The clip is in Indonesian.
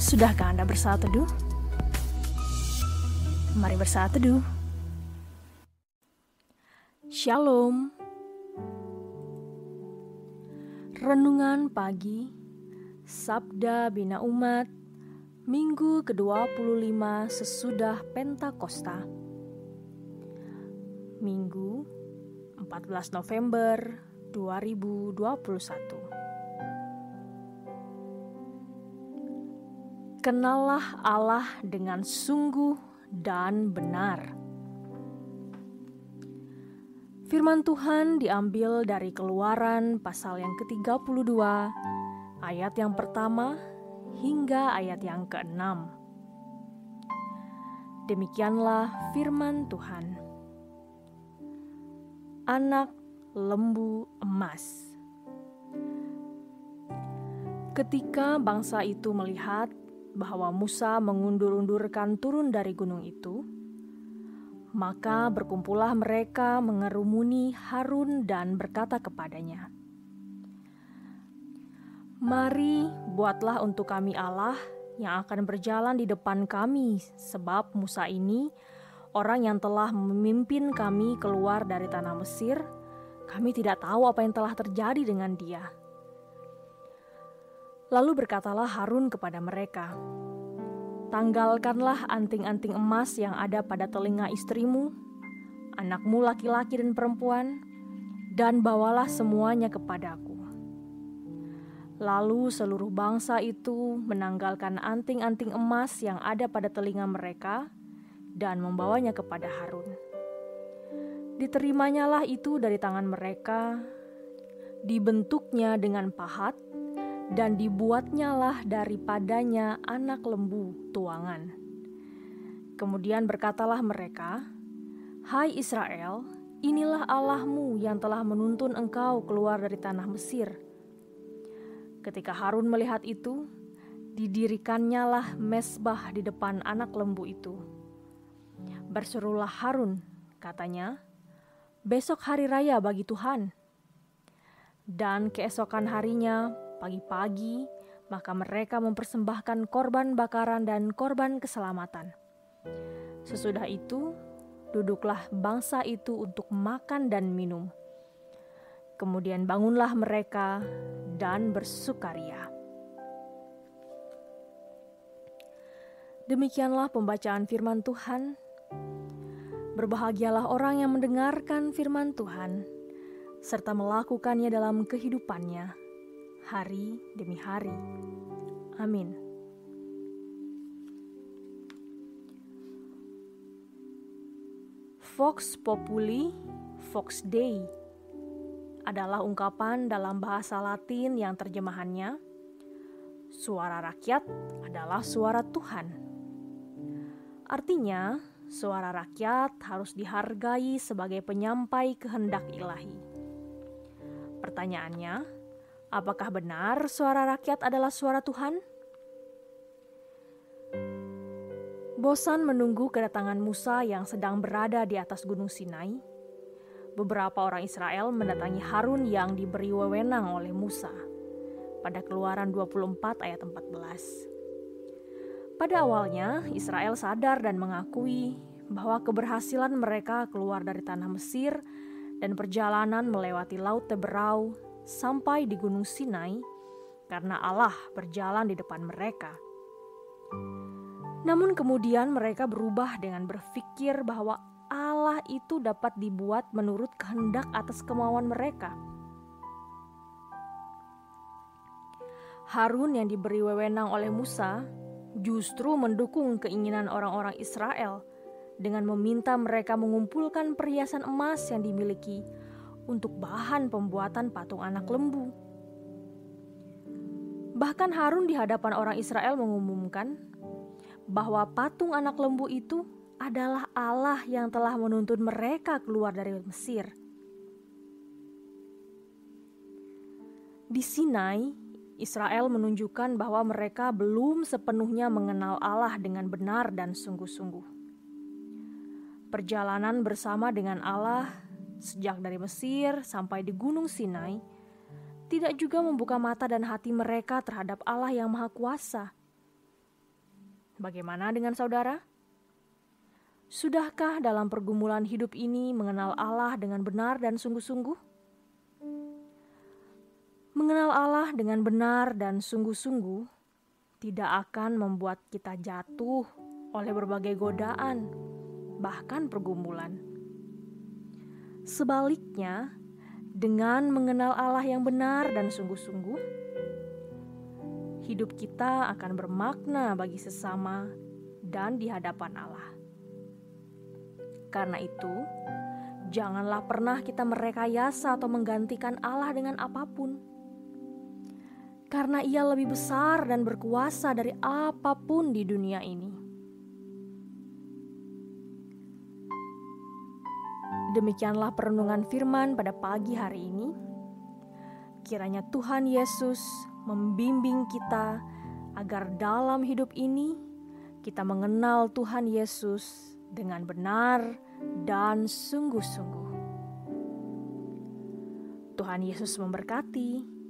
Sudahkah Anda bersaat teduh? Mari bersaat teduh. Shalom. Renungan pagi, Sabda Bina Umat, Minggu ke-25 sesudah Pentakosta. Minggu 14 November 2021. Kenallah Allah dengan sungguh dan benar. Firman Tuhan diambil dari Keluaran pasal yang ke-32, ayat yang pertama hingga ayat yang ke-6. Demikianlah firman Tuhan. Anak lembu emas. Ketika bangsa itu melihat bahwa Musa mengundur-undurkan turun dari gunung itu, maka berkumpullah mereka mengerumuni Harun dan berkata kepadanya, "Mari buatlah untuk kami Allah yang akan berjalan di depan kami, sebab Musa ini orang yang telah memimpin kami keluar dari tanah Mesir. Kami tidak tahu apa yang telah terjadi dengan dia." Lalu berkatalah Harun kepada mereka, "Tanggalkanlah anting-anting emas yang ada pada telinga istrimu, anakmu laki-laki dan perempuan, dan bawalah semuanya kepadaku." Lalu seluruh bangsa itu menanggalkan anting-anting emas yang ada pada telinga mereka dan membawanya kepada Harun. Diterimanya itu dari tangan mereka, dibentuknya dengan pahat, dan dibuatnyalah daripadanya anak lembu tuangan. Kemudian berkatalah mereka, "Hai Israel, inilah Allahmu yang telah menuntun engkau keluar dari tanah Mesir." Ketika Harun melihat itu, didirikannyalah mezbah di depan anak lembu itu. Berserulah Harun, katanya, "Besok hari raya bagi Tuhan." Dan keesokan harinya, pagi-pagi, maka mereka mempersembahkan korban bakaran dan korban keselamatan. Sesudah itu, duduklah bangsa itu untuk makan dan minum. Kemudian bangunlah mereka dan bersukaria. Demikianlah pembacaan firman Tuhan. Berbahagialah orang yang mendengarkan firman Tuhan, serta melakukannya dalam kehidupannya, hari demi hari. Amin. Vox Populi, Vox Dei adalah ungkapan dalam bahasa Latin yang terjemahannya, suara rakyat adalah suara Tuhan. Artinya, suara rakyat harus dihargai sebagai penyampai kehendak ilahi. Pertanyaannya, apakah benar suara rakyat adalah suara Tuhan? Bosan menunggu kedatangan Musa yang sedang berada di atas gunung Sinai, beberapa orang Israel mendatangi Harun yang diberi wewenang oleh Musa pada Keluaran 24 ayat 14. Pada awalnya, Israel sadar dan mengakui bahwa keberhasilan mereka keluar dari tanah Mesir dan perjalanan melewati Laut Teberau sampai di Gunung Sinai karena Allah berjalan di depan mereka. Namun kemudian mereka berubah dengan berpikir bahwa Allah itu dapat dibuat menurut kehendak atas kemauan mereka. Harun yang diberi wewenang oleh Musa justru mendukung keinginan orang-orang Israel dengan meminta mereka mengumpulkan perhiasan emas yang dimiliki untuk bahan pembuatan patung anak lembu. Bahkan Harun di hadapan orang Israel mengumumkan bahwa patung anak lembu itu adalah Allah yang telah menuntun mereka keluar dari Mesir. Di Sinai, Israel menunjukkan bahwa mereka belum sepenuhnya mengenal Allah dengan benar dan sungguh-sungguh. Perjalanan bersama dengan Allah sejak dari Mesir sampai di Gunung Sinai tidak juga membuka mata dan hati mereka terhadap Allah yang Maha Kuasa. Bagaimana dengan saudara? Sudahkah dalam pergumulan hidup ini mengenal Allah dengan benar dan sungguh-sungguh? Mengenal Allah dengan benar dan sungguh-sungguh tidak akan membuat kita jatuh oleh berbagai godaan, bahkan pergumulan. Sebaliknya, dengan mengenal Allah yang benar dan sungguh-sungguh, hidup kita akan bermakna bagi sesama dan di hadapan Allah. Karena itu, janganlah pernah kita merekayasa atau menggantikan Allah dengan apapun. Karena Ia lebih besar dan berkuasa dari apapun di dunia ini. Demikianlah perenungan firman pada pagi hari ini. Kiranya Tuhan Yesus membimbing kita agar dalam hidup ini kita mengenal Tuhan Yesus dengan benar dan sungguh-sungguh. Tuhan Yesus memberkati.